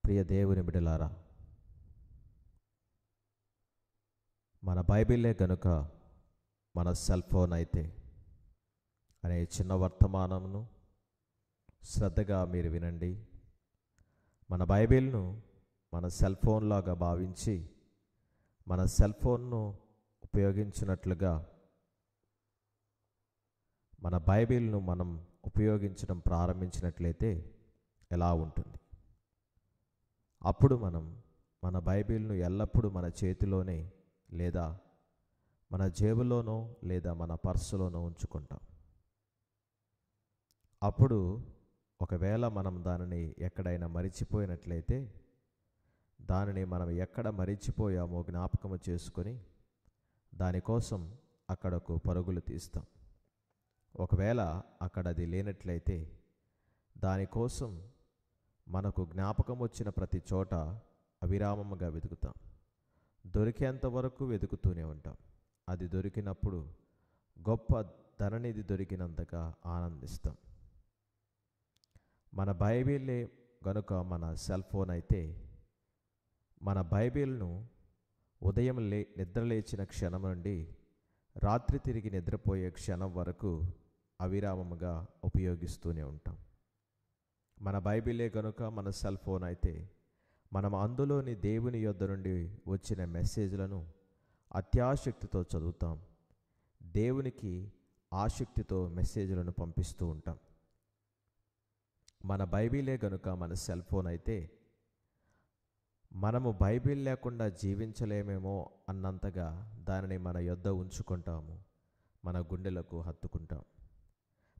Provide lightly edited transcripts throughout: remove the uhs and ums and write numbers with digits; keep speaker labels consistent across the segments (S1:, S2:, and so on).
S1: ప్రియ దేవుని బిడ్డలారా, మన బైబిలే గనుక మన సెల్ ఫోన్ అయితే అనే చిన్న వర్తమానమును శ్రద్ధగా మీరు వినండి. మన బైబిల్ను మన సెల్ ఫోన్ లాగా భావించి మన సెల్ ఫోన్ను ఉపయోగించినట్లుగా మన బైబిల్ను మనం ఉపయోగించడం ప్రారంభించినట్లయితే ఎలా ఉంటుంది? అప్పుడు మనం మన బైబిల్ను ఎల్లప్పుడూ మన చేతిలోనే లేదా మన జేబులోనో లేదా మన పర్సులోనో ఉంచుకుంటాం. అప్పుడు ఒకవేళ మనం దానిని ఎక్కడైనా మరిచిపోయినట్లయితే దానిని మనం ఎక్కడ మరిచిపోయామో జ్ఞాపకము చేసుకొని దానికోసం అక్కడకు పరుగులు తీస్తాం. ఒకవేళ అక్కడ అది లేనట్లయితే దానికోసం మనకు జ్ఞాపకం వచ్చిన ప్రతి చోట అవిరామముగా వెతుకుతాం. దొరికేంత వరకు వెతుకుతూనే ఉంటాం. అది దొరికినప్పుడు గొప్ప ధననిధి దొరికినంతగా ఆనందిస్తాం. మన బైబిలే గనుక మన సెల్ ఫోన్ అయితే మన బైబిల్ను ఉదయం నిద్రలేచిన క్షణం నుండి రాత్రి తిరిగి నిద్రపోయే క్షణం వరకు అవిరామముగా ఉపయోగిస్తూనే ఉంటాం. మన బైబిలే గనుక మన సెల్ ఫోన్ అయితే మనం అందులోని దేవుని యొద్ద నుండి వచ్చిన మెసేజ్లను అత్యాసక్తితో చదువుతాం. దేవునికి ఆసక్తితో మెసేజ్లను పంపిస్తూ ఉంటాం. మన బైబిలే గనుక మన సెల్ ఫోన్ అయితే మనము బైబిల్ లేకుండా జీవించలేమేమో అన్నంతగా దానిని మన యొద్ద ఉంచుకుంటాము, మన గుండెలకు హత్తుకుంటాం.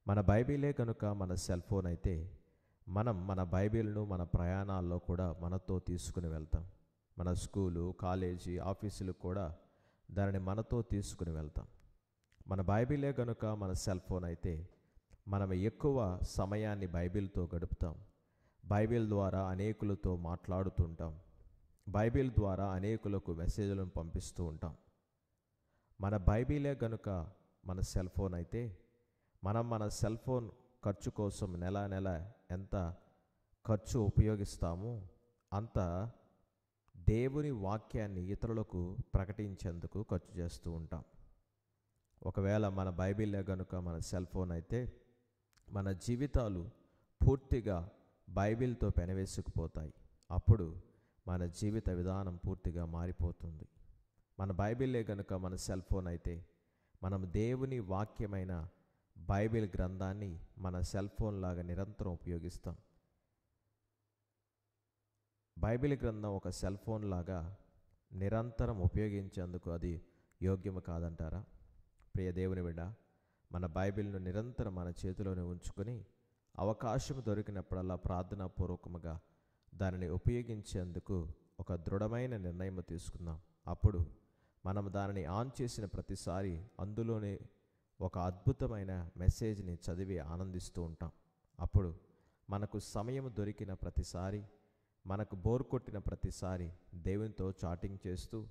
S1: మన బైబిలే కనుక మన సెల్ ఫోన్ అయితే మనం మన బైబిల్ను మన ప్రయాణాల్లో కూడా మనతో తీసుకుని వెళ్తాం. మన స్కూలు, కాలేజీ, ఆఫీసులు కూడా దానిని మనతో తీసుకుని వెళ్తాం. మన బైబిలే కనుక మన సెల్ ఫోన్ అయితే మనం ఎక్కువ సమయాన్ని బైబిల్తో గడుపుతాం. బైబిల్ ద్వారా అనేకులతో మాట్లాడుతుంటాం. బైబిల్ ద్వారా అనేకులకు మెసేజ్లను పంపిస్తూ ఉంటాం. మన బైబిలే గనుక మన సెల్ ఫోన్ అయితే మనం మన సెల్ ఫోన్ ఖర్చు కోసం నెల ఎంత ఖర్చు ఉపయోగిస్తామో అంత దేవుని వాక్యాన్ని ఇతరులకు ప్రకటించేందుకు ఖర్చు చేస్తూ ఉంటాం. ఒకవేళ మన బైబిలే గనుక మన సెల్ ఫోన్ అయితే మన జీవితాలు పూర్తిగా బైబిల్తో పెనవేసుకుపోతాయి. అప్పుడు మన జీవిత విధానం పూర్తిగా మారిపోతుంది. మన బైబిలే గనుక మన సెల్ ఫోన్ అయితే మనం దేవుని వాక్యమైన బైబిల్ గ్రంథాన్ని మన సెల్ ఫోన్ లాగా నిరంతరం ఉపయోగిస్తాం. బైబిల్ గ్రంథం ఒక సెల్ ఫోన్ లాగా నిరంతరం ఉపయోగించేందుకు అది యోగ్యము కాదంటారా? ప్రియ దేవుని బిడ్డ, మన బైబిల్ను నిరంతరం మన చేతిలోనే ఉంచుకొని అవకాశం దొరికినప్పుడల్లా ప్రార్థనాపూర్వకముగా దానిని ఉపయోగించేందుకు ఒక దృఢమైన నిర్ణయం తీసుకుందాం. అప్పుడు మనం దానిని ఆన్ చేసిన ప్రతిసారి అందులోనే ఒక అద్భుతమైన మెసేజ్ని చదివి ఆనందిస్తూ ఉంటాం. అప్పుడు మనకు సమయం దొరికిన ప్రతిసారి, మనకు బోర్ కొట్టిన ప్రతిసారి దేవునితో చాటింగ్ చేస్తూ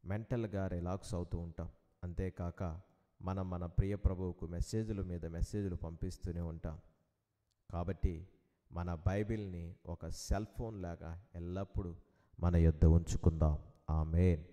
S1: మెంటల్గా రిలాక్స్ అవుతూ ఉంటాం. అంతేకాక మనం మన ప్రియ ప్రభువుకు మెసేజ్ల మీద మెసేజ్లు పంపిస్తూనే ఉంటాం. కాబట్టి మన బైబిల్ని ఒక సెల్ ఫోన్ లాగా ఎల్లప్పుడూ మన యొద్ద ఉంచుకుందాం. ఆమేన్.